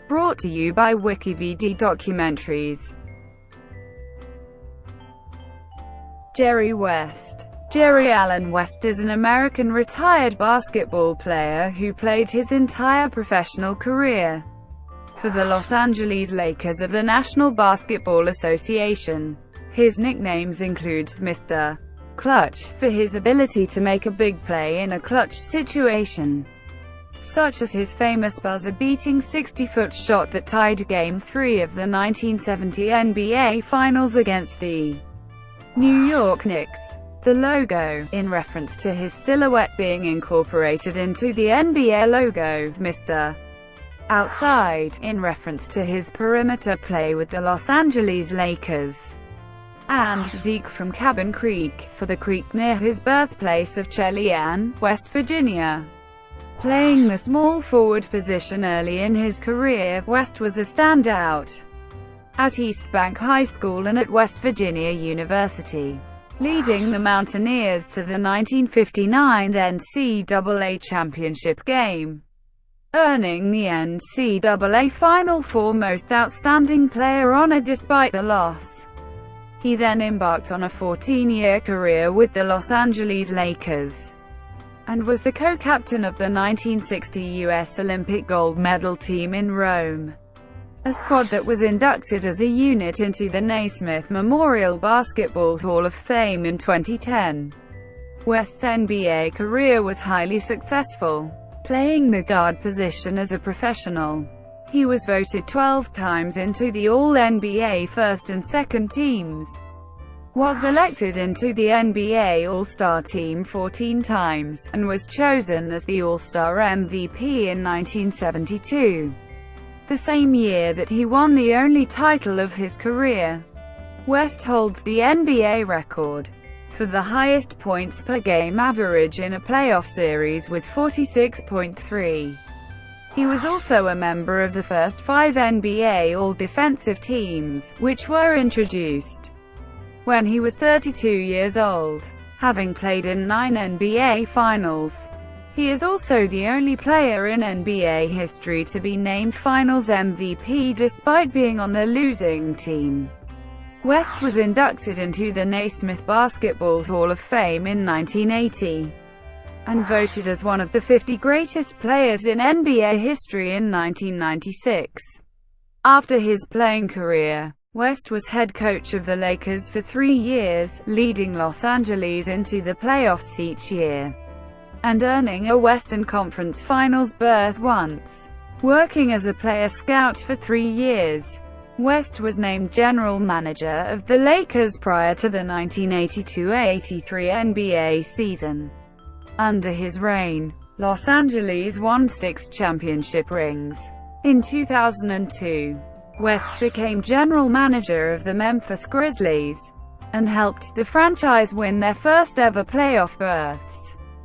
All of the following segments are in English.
Brought to you by WikiVidi Documentaries. Jerry West. Jerry Allen West is an American retired basketball player who played his entire professional career for the Los Angeles Lakers of the National Basketball Association. His nicknames include Mr. Clutch, for his ability to make a big play in a clutch situation, such as his famous buzzer-beating 60-foot shot that tied Game 3 of the 1970 NBA Finals against the New York Knicks. The logo, in reference to his silhouette being incorporated into the NBA logo, Mr. Outside, in reference to his perimeter play with the Los Angeles Lakers, and Zeke from Cabin Creek, for the creek near his birthplace of Chelyan, West Virginia. Playing the small forward position early in his career, West was a standout at East Bank High School and at West Virginia University, leading the Mountaineers to the 1959 NCAA championship game, earning the NCAA Final Four Most Outstanding Player honor despite the loss. He then embarked on a 14-year career with the Los Angeles Lakers, and was the co-captain of the 1960 U.S. Olympic gold medal team in Rome, a squad that was inducted as a unit into the Naismith Memorial Basketball Hall of Fame in 2010. West's NBA career was highly successful, playing the guard position as a professional. He was voted 12 times into the All-NBA first and second teams, was elected into the NBA All-Star Team 14 times, and was chosen as the All-Star MVP in 1972, the same year that he won the only title of his career. West holds the NBA record for the highest points per game average in a playoff series with 46.3. He was also a member of the first 5 NBA All-Defensive teams, which were introduced when he was 32 years old, having played in 9 NBA Finals. He is also the only player in NBA history to be named Finals MVP despite being on the losing team. West was inducted into the Naismith Basketball Hall of Fame in 1980, and voted as one of the 50 greatest players in NBA history in 1996. After his playing career, West was head coach of the Lakers for 3 years, leading Los Angeles into the playoffs each year, and earning a Western Conference Finals berth once. Working as a player scout for 3 years, West was named general manager of the Lakers prior to the 1982-83 NBA season. Under his reign, Los Angeles won 6 championship rings. In 2002, West became general manager of the Memphis Grizzlies, and helped the franchise win their first ever playoff berths.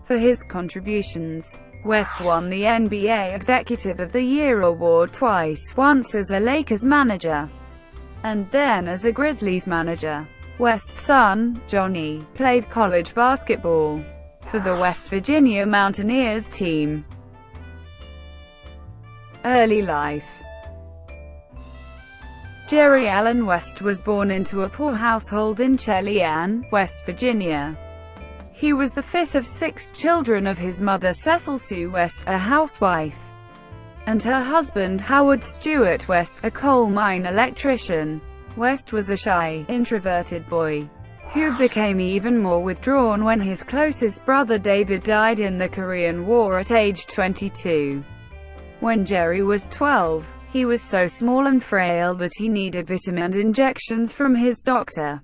For his contributions, West won the NBA Executive of the Year award twice, once as a Lakers manager, and then as a Grizzlies manager. West's son, Johnny, played college basketball for the West Virginia Mountaineers team. Early life. Jerry Allen West was born into a poor household in Chelyan, West Virginia. He was the 5th of 6 children of his mother Cecil Sue West, a housewife, and her husband Howard Stewart West, a coal mine electrician. West was a shy, introverted boy, who became even more withdrawn when his closest brother David died in the Korean War at age 22. When Jerry was 12, he was so small and frail that he needed vitamin injections from his doctor,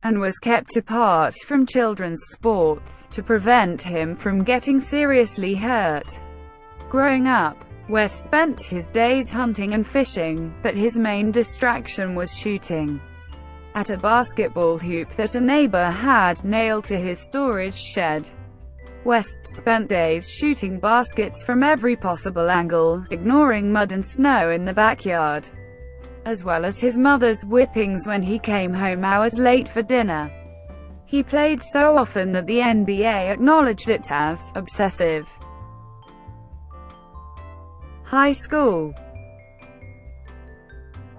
and was kept apart from children's sports, to prevent him from getting seriously hurt. Growing up, West spent his days hunting and fishing, but his main distraction was shooting at a basketball hoop that a neighbor had nailed to his storage shed. West spent days shooting baskets from every possible angle, ignoring mud and snow in the backyard, as well as his mother's whippings when he came home hours late for dinner. He played so often that the NBA acknowledged it as obsessive. High school.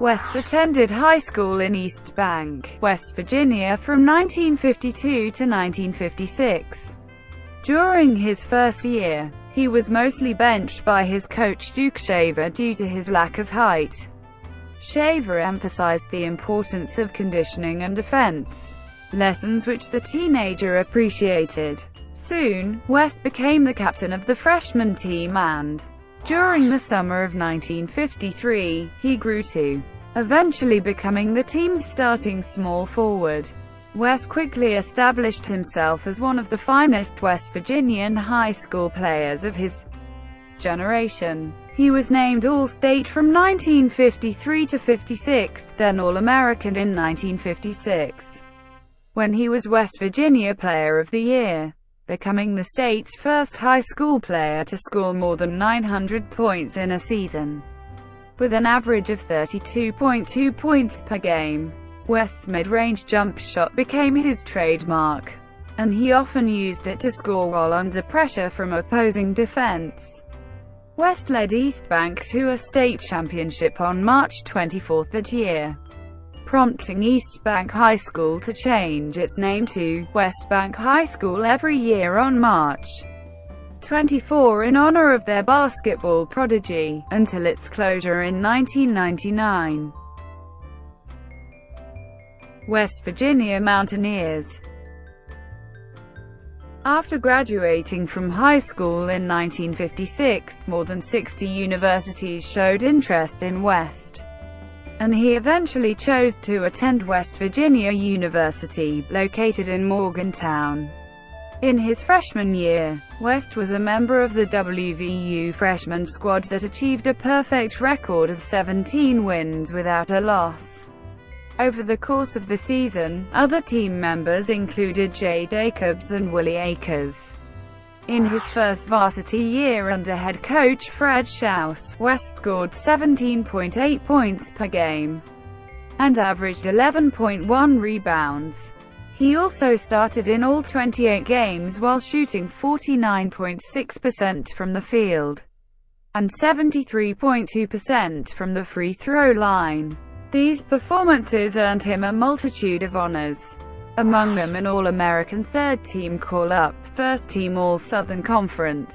West attended high school in East Bank, West Virginia from 1952 to 1956. During his first year, he was mostly benched by his coach Duke Shaver due to his lack of height. Shaver emphasized the importance of conditioning and defense, lessons which the teenager appreciated. Soon, West became the captain of the freshman team and, during the summer of 1953, he grew to eventually becoming the team's starting small forward. West quickly established himself as one of the finest West Virginian high school players of his generation. He was named All-State from 1953 to 56, then All-American in 1956, when he was West Virginia Player of the Year, becoming the state's first high school player to score more than 900 points in a season. With an average of 32.2 points per game, West's mid-range jump shot became his trademark, and he often used it to score while under pressure from opposing defense. West led East Bank to a state championship on March 24 that year, prompting East Bank High School to change its name to West Bank High School every year on March 24 in honor of their basketball prodigy, until its closure in 1999. West Virginia Mountaineers. After graduating from high school in 1956, more than 60 universities showed interest in West, and he eventually chose to attend West Virginia University, located in Morgantown. In his freshman year, West was a member of the WVU freshman squad that achieved a perfect record of 17 wins without a loss. Over the course of the season, other team members included Jay Jacobs and Willie Akers. In his first varsity year under head coach Fred Schaus, West scored 17.8 points per game and averaged 11.1 rebounds. He also started in all 28 games while shooting 49.6% from the field and 73.2% from the free throw line. These performances earned him a multitude of honors, among them an All-American third-team call-up, first-team All-Southern Conference,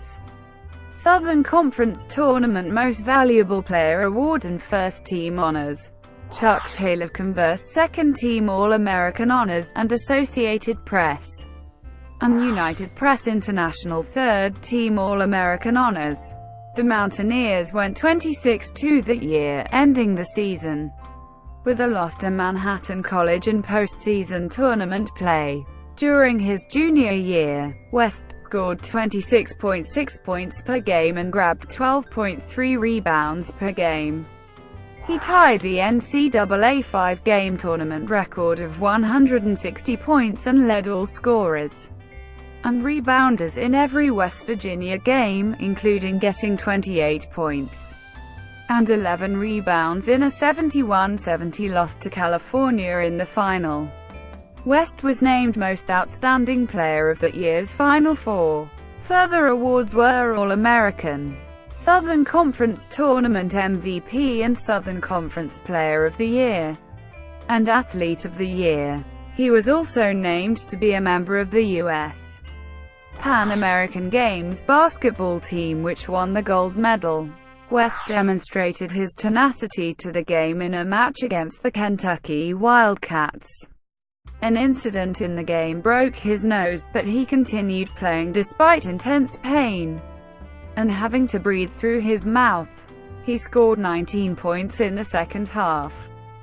Southern Conference Tournament Most Valuable Player Award and first-team honors, Chuck Taylor Converse second-team All-American honors, and Associated Press and United Press International third-team All-American honors. The Mountaineers went 26-2 that year, ending the season with a loss to Manhattan College in postseason tournament play. During his junior year, West scored 26.6 points per game and grabbed 12.3 rebounds per game. He tied the NCAA five-game tournament record of 160 points and led all scorers and rebounders in every West Virginia game, including getting 28 points and 11 rebounds in a 71-70 loss to California in the final. West was named Most Outstanding Player of that year's Final Four. Further awards were All-American, Southern Conference Tournament MVP and Southern Conference Player of the Year, and Athlete of the Year. He was also named to be a member of the U.S. Pan American Games basketball team which won the gold medal. West demonstrated his tenacity to the game in a match against the Kentucky Wildcats. An incident in the game broke his nose, but he continued playing despite intense pain and having to breathe through his mouth. He scored 19 points in the second half,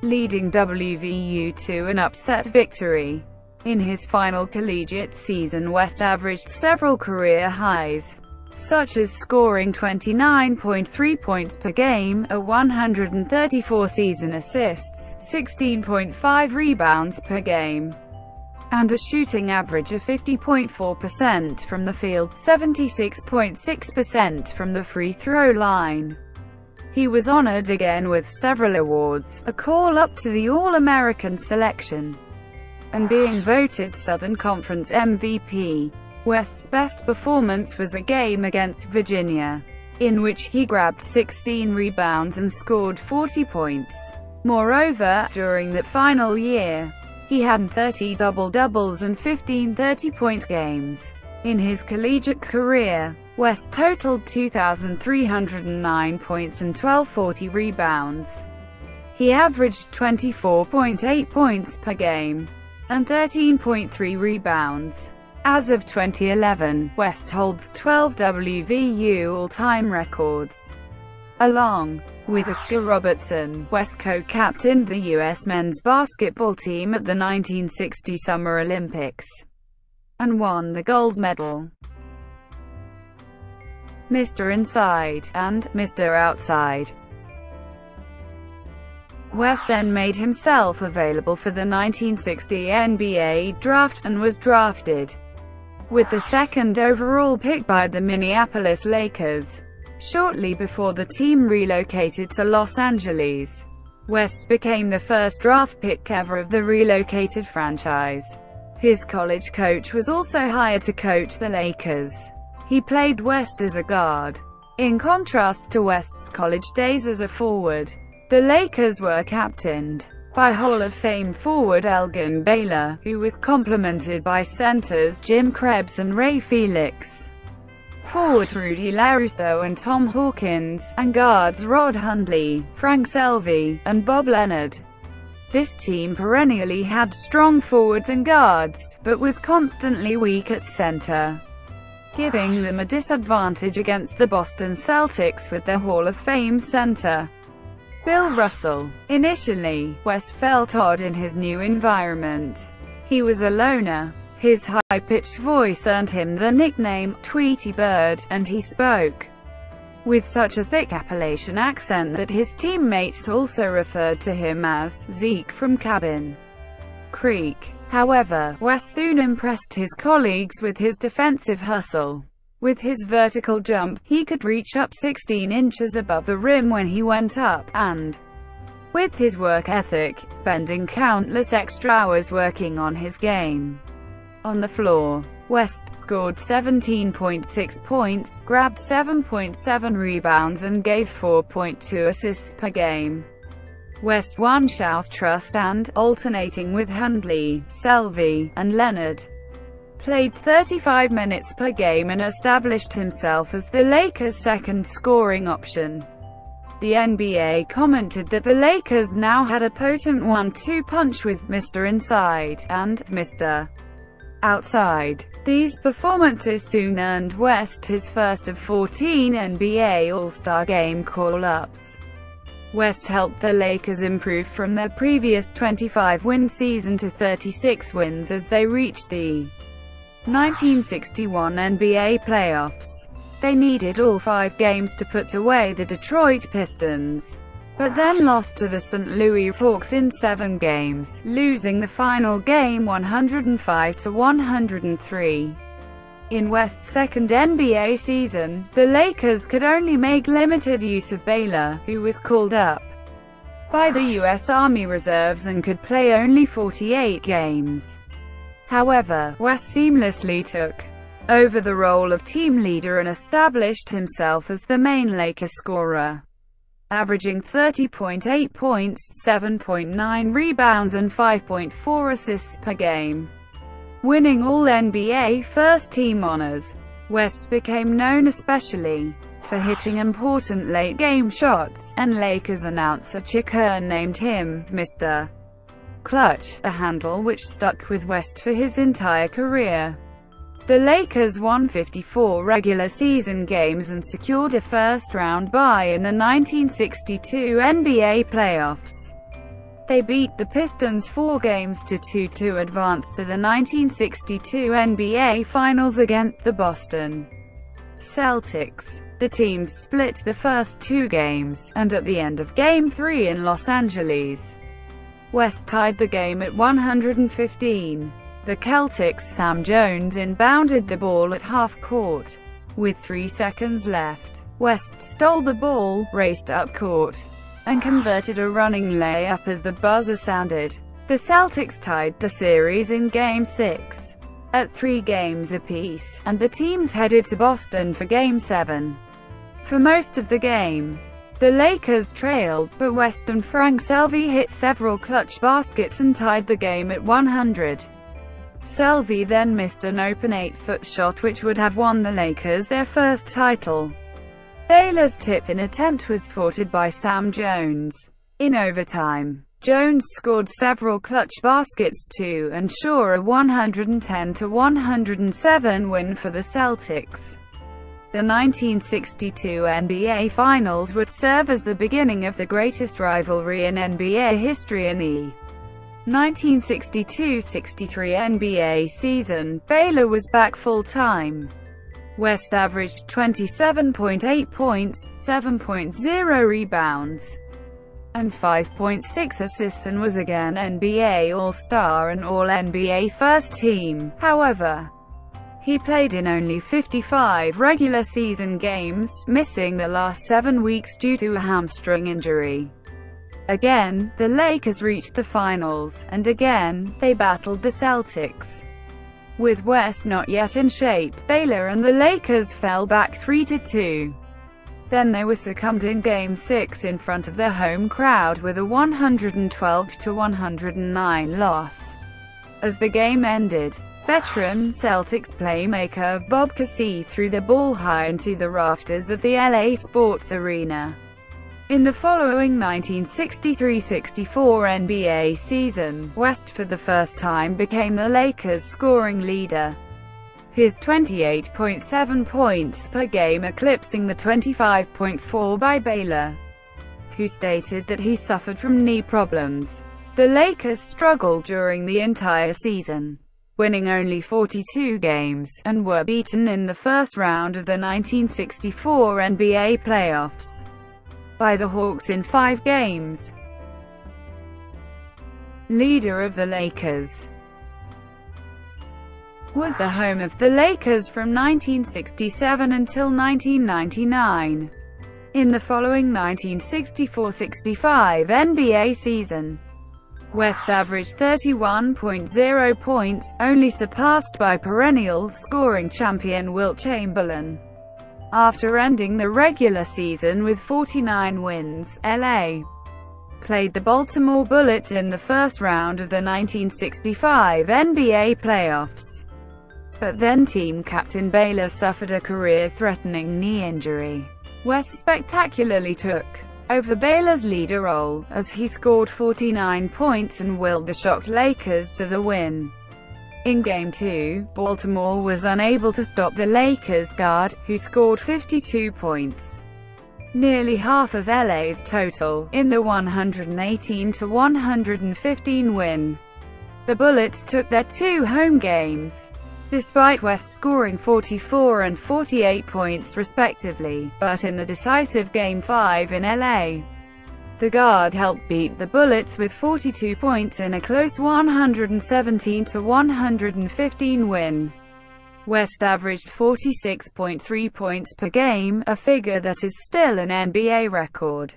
leading WVU to an upset victory. In his final collegiate season, West averaged several career highs, such as scoring 29.3 points per game, a 134 season assists, 16.5 rebounds per game, and a shooting average of 50.4% from the field, 76.6% from the free throw line. He was honored again with several awards, a call-up to the All-American selection, and being voted Southern Conference MVP. West's best performance was a game against Virginia, in which he grabbed 16 rebounds and scored 40 points. Moreover, during that final year, he had 30 double-doubles and 15 30-point games. In his collegiate career, West totaled 2,309 points and 1,240 rebounds. He averaged 24.8 points per game and 13.3 rebounds. As of 2011, West holds 12 WVU all-time records. Along with Oscar Robertson, West co-captained the U.S. men's basketball team at the 1960 Summer Olympics and won the gold medal. Mr. Inside and Mr. Outside. West then made himself available for the 1960 NBA draft and was drafted with the second overall pick by the Minneapolis Lakers. Shortly before the team relocated to Los Angeles, West became the first draft pick ever of the relocated franchise. His college coach was also hired to coach the Lakers. He played West as a guard. In contrast to West's college days as a forward, the Lakers were captained by Hall of Fame forward Elgin Baylor, who was complemented by centers Jim Krebs and Ray Felix, forwards Rudy LaRusso and Tom Hawkins, and guards Rod Hundley, Frank Selvey, and Bob Leonard. This team perennially had strong forwards and guards, but was constantly weak at center, giving them a disadvantage against the Boston Celtics with their Hall of Fame center, Bill Russell. Initially, West felt odd in his new environment. He was a loner. His high-pitched voice earned him the nickname Tweety Bird, and he spoke with such a thick Appalachian accent that his teammates also referred to him as Zeke from Cabin Creek. However, West soon impressed his colleagues with his defensive hustle. With his vertical jump, he could reach up 16 inches above the rim when he went up, and with his work ethic, spending countless extra hours working on his game. On the floor, West scored 17.6 points, grabbed 7.7 rebounds and gave 4.2 assists per game. West won Shaw's trust and, alternating with Hundley, Selvey, and Leonard, played 35 minutes per game and established himself as the Lakers' second scoring option. The NBA commented that the Lakers now had a potent 1-2 punch with Mr. Inside and Mr. Outside. These performances soon earned West his first of 14 NBA All-Star Game call-ups. West helped the Lakers improve from their previous 25-win season to 36 wins as they reached the 1961 NBA playoffs. They needed all 5 games to put away the Detroit Pistons, but then lost to the St. Louis Hawks in 7 games, losing the final game 105-103. In West's second NBA season, the Lakers could only make limited use of Baylor, who was called up by the U.S. Army Reserves and could play only 48 games. However, West seamlessly took over the role of team leader and established himself as the main Lakers scorer, averaging 30.8 points, 7.9 rebounds and 5.4 assists per game. Winning all NBA first-team honors, West became known especially for hitting important late-game shots, and Lakers announcer Chelyan named him Mr. Clutch, a handle which stuck with West for his entire career. The Lakers won 54 regular season games and secured a first-round bye in the 1962 NBA playoffs. They beat the Pistons 4-2 to advance to the 1962 NBA Finals against the Boston Celtics. The teams split the first 2 games, and at the end of Game 3 in Los Angeles, West tied the game at 115. The Celtics' Sam Jones inbounded the ball at half-court. With 3 seconds left, West stole the ball, raced up court, and converted a running layup as the buzzer sounded. The Celtics tied the series in Game 6 at 3 games apiece, and the teams headed to Boston for Game 7. For most of the game, The Lakers trailed, but West and Frank Selvey hit several clutch baskets and tied the game at 100. Selvey then missed an open 8-foot shot which would have won the Lakers their first title. Baylor's tip-in attempt was thwarted by Sam Jones. In overtime, Jones scored several clutch baskets to ensure a 110-107 win for the Celtics. The 1962 NBA Finals would serve as the beginning of the greatest rivalry in NBA history. In the 1962-63 NBA season, Baylor was back full-time. West averaged 27.8 points, 7.0 rebounds, and 5.6 assists and was again NBA All-Star and All-NBA First Team. However, he played in only 55 regular season games, missing the last 7 weeks due to a hamstring injury. Again, the Lakers reached the finals, and again, they battled the Celtics. With West not yet in shape, Baylor and the Lakers fell back 3-2. Then they were succumbed in Game 6 in front of their home crowd with a 112-109 loss. As the game ended, veteran Celtics playmaker Bob Cousy threw the ball high into the rafters of the LA Sports Arena. In the following 1963-64 NBA season, West for the first time became the Lakers' scoring leader. His 28.7 points per game eclipsing the 25.4 by Baylor, who stated that he suffered from knee problems. The Lakers struggled during the entire season, winning only 42 games, and were beaten in the first round of the 1964 NBA playoffs by the Hawks in 5 games. Leader of the Lakers was the home of the Lakers from 1967 until 1999. In the following 1964-65 NBA season, West averaged 31.0 points, only surpassed by perennial scoring champion Wilt Chamberlain. After ending the regular season with 49 wins, LA played the Baltimore Bullets in the first round of the 1965 NBA playoffs. But then team captain Baylor suffered a career-threatening knee injury. West spectacularly took over Baylor's leader role, as he scored 49 points and willed the shocked Lakers to the win. In Game 2, Baltimore was unable to stop the Lakers guard, who scored 52 points, nearly half of LA's total, in the 118-115 win. The Bullets took their 2 home games, despite West scoring 44 and 48 points respectively, but in the decisive Game 5 in LA, the guard helped beat the Bullets with 42 points in a close 117-115 win. West averaged 46.3 points per game, a figure that is still an NBA record.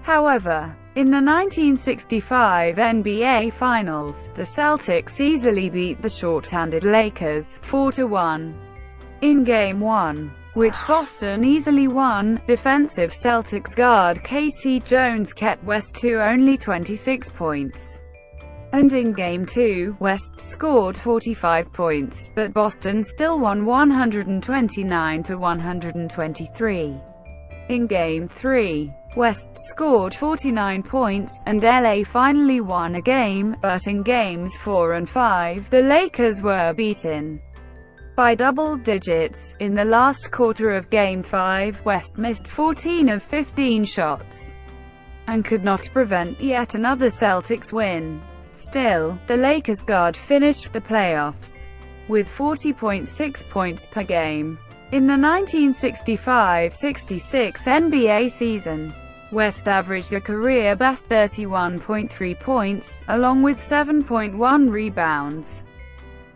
However, in the 1965 NBA Finals, the Celtics easily beat the short-handed Lakers, 4-1. In Game 1, which Boston easily won, defensive Celtics guard K.C. Jones kept West to only 26 points. And in Game 2, West scored 45 points, but Boston still won 129-123. In Game 3, West scored 49 points, and LA finally won a game, but in Games 4 and 5, the Lakers were beaten by double digits. In the last quarter of Game 5, West missed 14 of 15 shots, and could not prevent yet another Celtics win. Still, the Lakers guard finished the playoffs with 40.6 points per game. In the 1965-66 NBA season, West averaged a career-best 31.3 points, along with 7.1 rebounds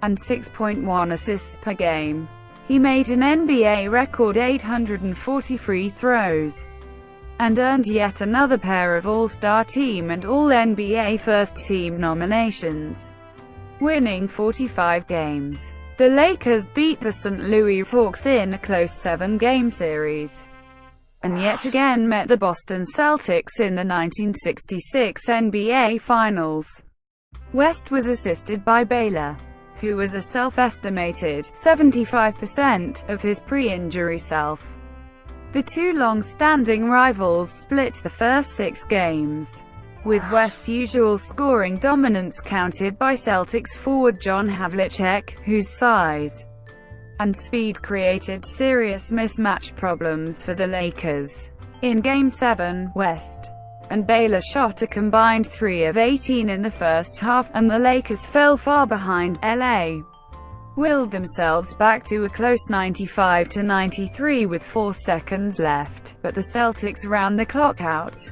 and 6.1 assists per game. He made an NBA record 840 free throws, and earned yet another pair of All-Star Team and All-NBA First Team nominations, winning 45 games. The Lakers beat the St. Louis Hawks in a close 7-game series. and yet again met the Boston Celtics in the 1966 NBA Finals. West was assisted by Baylor, who was a self-estimated 75% of his pre-injury self. The two long-standing rivals split the first 6 games, with West's usual scoring dominance countered by Celtics forward John Havlicek, whose size and speed created serious mismatch problems for the Lakers. In Game 7, West and Baylor shot a combined 3 of 18 in the first half, and the Lakers fell far behind. LA willed themselves back to a close 95-93 with 4 seconds left, but the Celtics ran the clock out,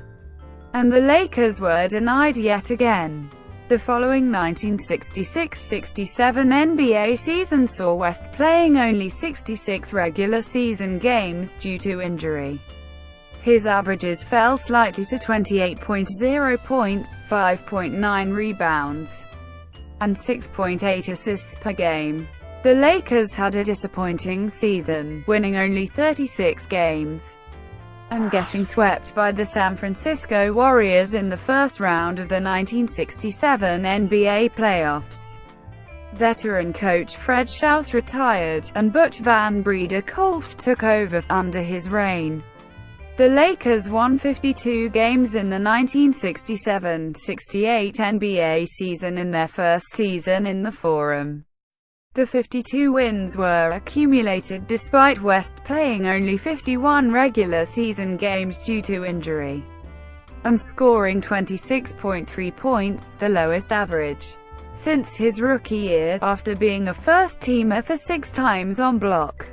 and the Lakers were denied yet again. The following 1966-67 NBA season saw West playing only 66 regular season games due to injury. His averages fell slightly to 28.0 points, 5.9 rebounds, and 6.8 assists per game. The Lakers had a disappointing season, winning only 36 games and getting swept by the San Francisco Warriors in the first round of the 1967 NBA playoffs. Veteran coach Fred Schaus retired, and Butch Van Breda-Kolff took over under his reign. The Lakers won 52 games in the 1967-68 NBA season in their first season in the Forum. The 52 wins were accumulated despite West playing only 51 regular season games due to injury, and scoring 26.3 points, the lowest average since his rookie year, after being a first-teamer for 6 times on block.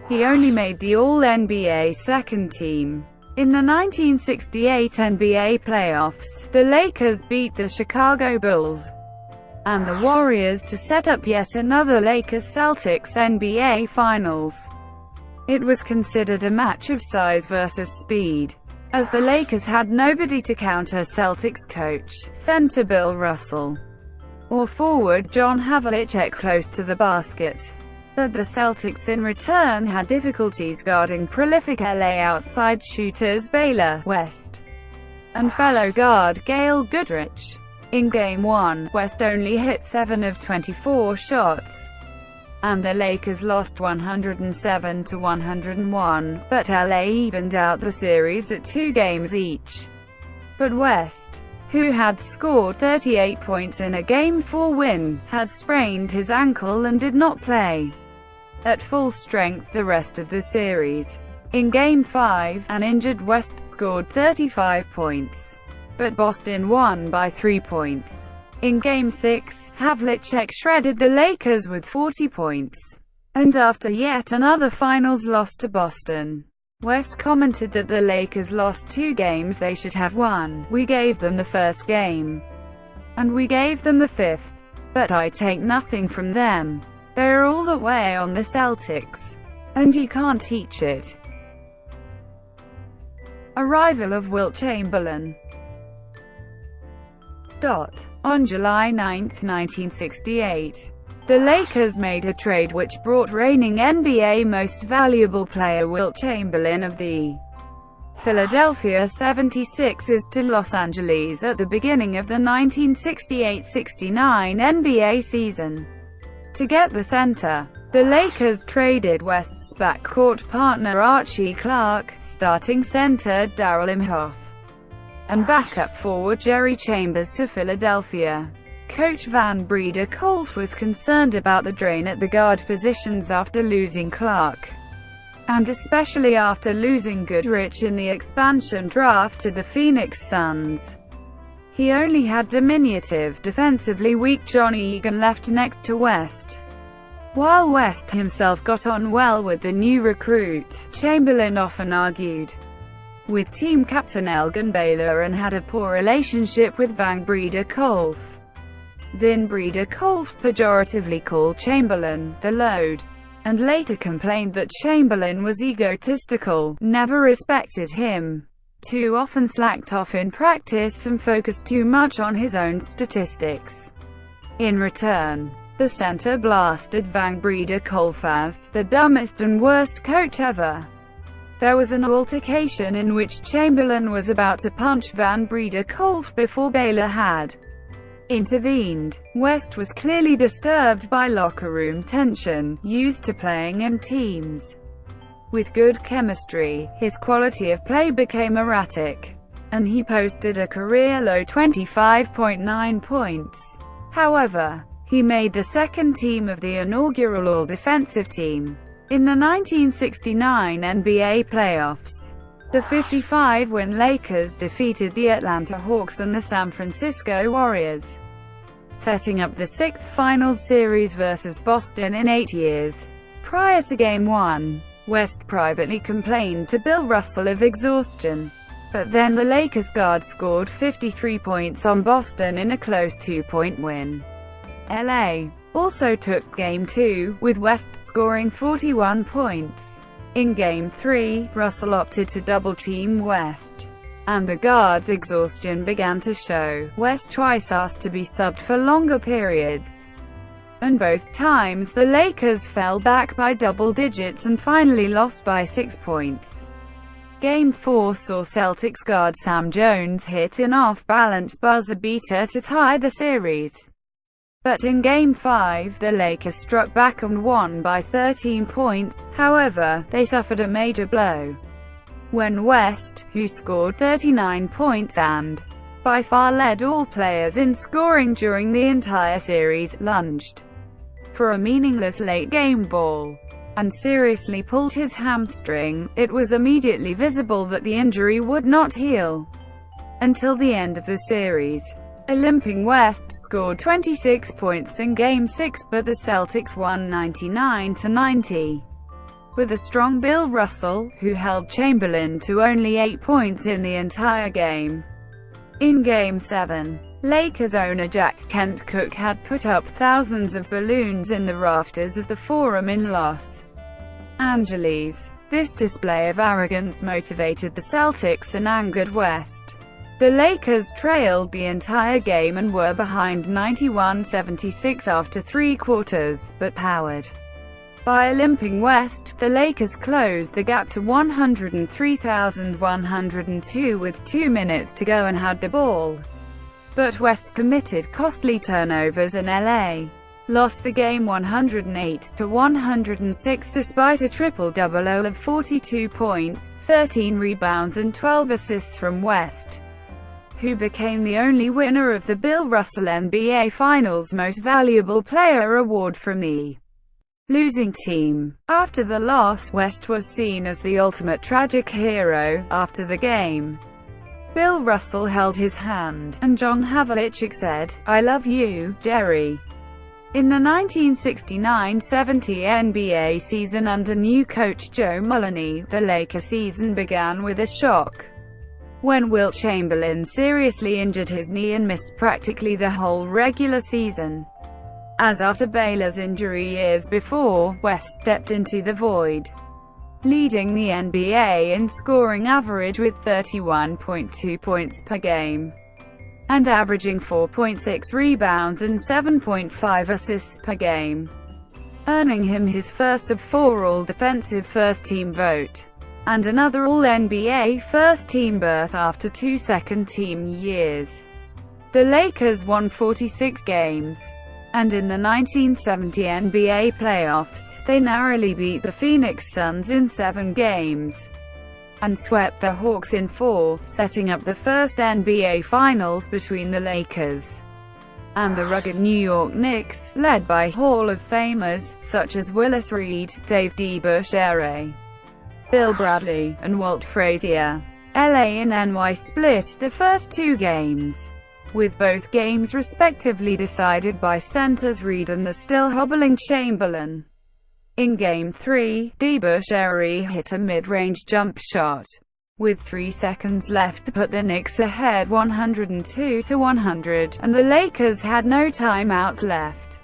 He only made the All-NBA second team. In the 1968 NBA playoffs, the Lakers beat the Chicago Bulls and the Warriors to set up yet another Lakers-Celtics NBA Finals. It was considered a match of size versus speed, as the Lakers had nobody to counter Celtics coach, center Bill Russell, or forward John Havlicek close to the basket. But the Celtics in return had difficulties guarding prolific LA outside shooters Baylor, West, and fellow guard Gail Goodrich. In Game 1, West only hit 7 of 24 shots, and the Lakers lost 107-101, but LA evened out the series at 2 games each. But West, who had scored 38 points in a Game 4 win, had sprained his ankle and did not play at full strength the rest of the series. In Game 5, an injured West scored 35 points, but Boston won by 3 points. In Game 6, Havlicek shredded the Lakers with 40 points. And after yet another finals loss to Boston, West commented that the Lakers lost 2 games they should have won. We gave them the first game, and we gave them the 5th. But I take nothing from them. They're all the way on the Celtics, and you can't teach it. Arrival of Wilt Chamberlain. On July 9, 1968, the Lakers made a trade which brought reigning NBA Most Valuable Player Wilt Chamberlain of the Philadelphia 76ers to Los Angeles at the beginning of the 1968-69 NBA season. To get the center, the Lakers traded West's backcourt partner Archie Clark, starting center Darrell Imhoff, and backup forward Jerry Chambers to Philadelphia. Coach Van Breda-Kolff was concerned about the drain at the guard positions after losing Clark, and especially after losing Goodrich in the expansion draft to the Phoenix Suns. He only had diminutive, defensively weak Johnny Egan left next to West. While West himself got on well with the new recruit, Chamberlain often argued with team captain Elgin Baylor and had a poor relationship with Van Breda-Kolff. Then Breda-Kolff pejoratively called Chamberlain the load, and later complained that Chamberlain was egotistical, never respected him, too often slacked off in practice and focused too much on his own statistics. In return, the center blasted Van Breda-Kolff as the dumbest and worst coach ever. There was an altercation in which Chamberlain was about to punch Van Breda-Kolff before Baylor had intervened. West was clearly disturbed by locker room tension. Used to playing in teams with good chemistry, his quality of play became erratic, and he posted a career-low 25.9 points. However, he made the second team of the inaugural All-Defensive Team in the 1969 NBA playoffs. The 55-win Lakers defeated the Atlanta Hawks and the San Francisco Warriors, setting up the sixth finals series versus Boston in 8 years. Prior to Game 1, West privately complained to Bill Russell of exhaustion, but then the Lakers guard scored 53 points on Boston in a close 2-point win. LA also took Game 2, with West scoring 41 points. In Game 3, Russell opted to double-team West, and the guard's exhaustion began to show. West twice asked to be subbed for longer periods, and both times the Lakers fell back by double digits and finally lost by 6 points. Game 4 saw Celtics guard Sam Jones hit an off-balance buzzer beater to tie the series. But in Game 5, the Lakers struck back and won by 13 points. However, they suffered a major blow when West, who scored 39 points and by far led all players in scoring during the entire series, lunged for a meaningless late-game ball and seriously pulled his hamstring. It was immediately visible that the injury would not heal until the end of the series. A limping West scored 26 points in Game 6, but the Celtics won 99-90. With a strong Bill Russell, who held Chamberlain to only 8 points in the entire game. In Game 7, Lakers owner Jack Kent Cooke had put up thousands of balloons in the rafters of the Forum in Los Angeles. This display of arrogance motivated the Celtics and angered West. The Lakers trailed the entire game and were behind 91-76 after 3 quarters, but powered by a limping West, the Lakers closed the gap to 103,102 with 2 minutes to go and had the ball. But West committed costly turnovers and LA lost the game 108-106 despite a triple-double of 42 points, 13 rebounds and 12 assists from West, who became the only winner of the Bill Russell NBA Finals Most Valuable Player award from the losing team. After the loss, West was seen as the ultimate tragic hero. After the game, Bill Russell held his hand, and John Havlicek said, "I love you, Jerry." In the 1969-70 NBA season under new coach Joe Mullaney, the Lakers season began with a shock when Wilt Chamberlain seriously injured his knee and missed practically the whole regular season. As after Baylor's injury years before, West stepped into the void, leading the NBA in scoring average with 31.2 points per game, and averaging 4.6 rebounds and 7.5 assists per game, earning him his first of 4 All-Defensive First-Team vote, and another All-NBA First-Team berth after 2 second-team years. The Lakers won 46 games, and in the 1970 NBA playoffs, they narrowly beat the Phoenix Suns in 7 games, and swept the Hawks in 4, setting up the first NBA Finals between the Lakers and the rugged New York Knicks, led by Hall of Famers such as Willis Reed, Dave DeBusschere, Bill Bradley, and Walt Frazier. LA and NY split the first 2 games, with both games respectively decided by centers Reed and the still hobbling Chamberlain. In Game 3, DeBusschere hit a mid-range jump shot with 3 seconds left to put the Knicks ahead 102-100, and the Lakers had no timeouts left.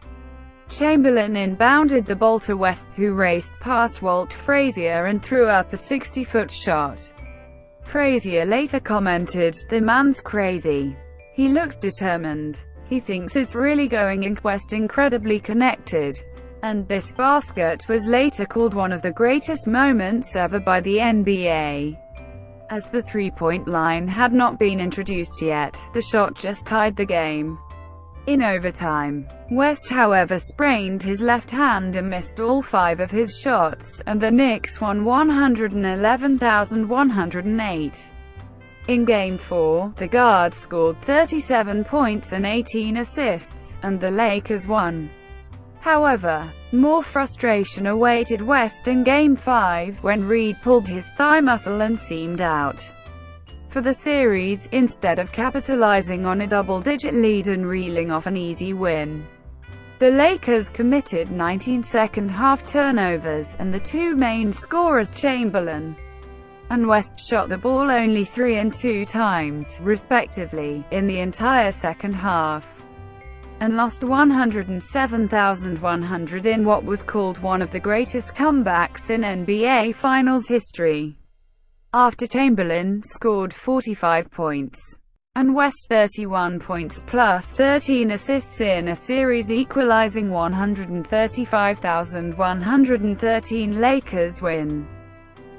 Chamberlain inbounded the ball to West, who raced past Walt Frazier and threw up a 60-foot shot. Frazier later commented, "The man's crazy. He looks determined. He thinks it's really going," and West incredibly connected and this basket was later called one of the greatest moments ever by the NBA. As the three-point line had not been introduced yet, the shot just tied the game. In overtime, West however sprained his left hand and missed all 5 of his shots, and the Knicks won 111,108. In Game 4, the guard scored 37 points and 18 assists, and the Lakers won. However, more frustration awaited West in Game 5, when Reed pulled his thigh muscle and seemed out for the series, instead of capitalizing on a double-digit lead and reeling off an easy win. The Lakers committed 19 second-half turnovers, and the 2 main scorers, Chamberlain and West, shot the ball only 3 and 2 times, respectively, in the entire second half, and lost 107,100 in what was called one of the greatest comebacks in NBA Finals history. After Chamberlain scored 45 points, and West 31 points plus 13 assists in a series equalizing 135,113, Lakers win.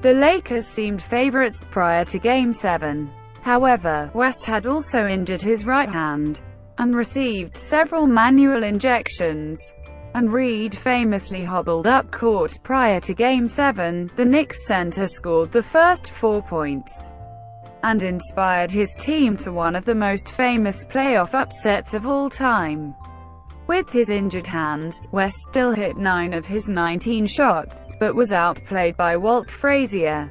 The Lakers seemed favorites prior to Game 7. However, West had also injured his right hand, and received several manual injections, and Reed famously hobbled up court prior to Game 7. The Knicks center scored the first 4 points, and inspired his team to one of the most famous playoff upsets of all time. With his injured hands, West still hit 9 of his 19 shots, but was outplayed by Walt Frazier,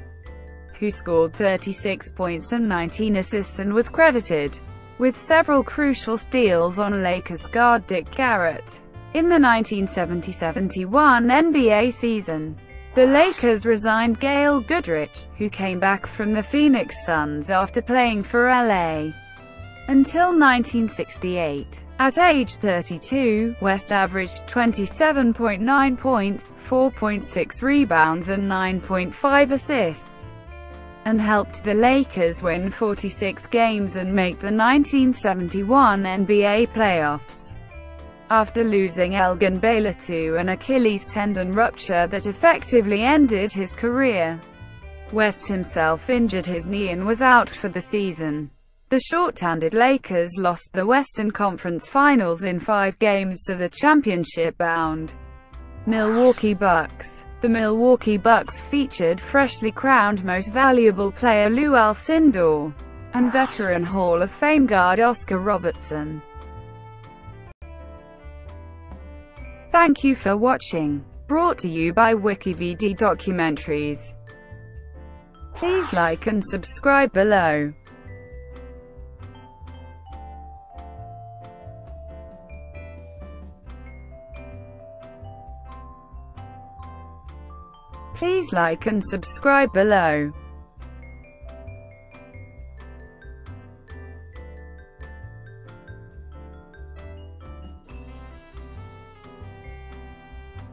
who scored 36 points and 19 assists and was credited with several crucial steals on Lakers guard Dick Garrett. In the 1970-71 NBA season, the Lakers resigned Gail Goodrich, who came back from the Phoenix Suns after playing for LA until 1968. At age 32, West averaged 27.9 points, 4.6 rebounds and 9.5 assists, and helped the Lakers win 46 games and make the 1971 NBA playoffs. After losing Elgin Baylor to an Achilles tendon rupture that effectively ended his career, West himself injured his knee and was out for the season. The short-handed Lakers lost the Western Conference Finals in 5 games to the championship-bound Milwaukee Bucks. The Milwaukee Bucks featured freshly crowned Most Valuable Player Lou Alcindor, and veteran Hall of Fame guard Oscar Robertson. Thank you for watching. Brought to you by WikiVidi Documentaries. Please like and subscribe below. Please like and subscribe below.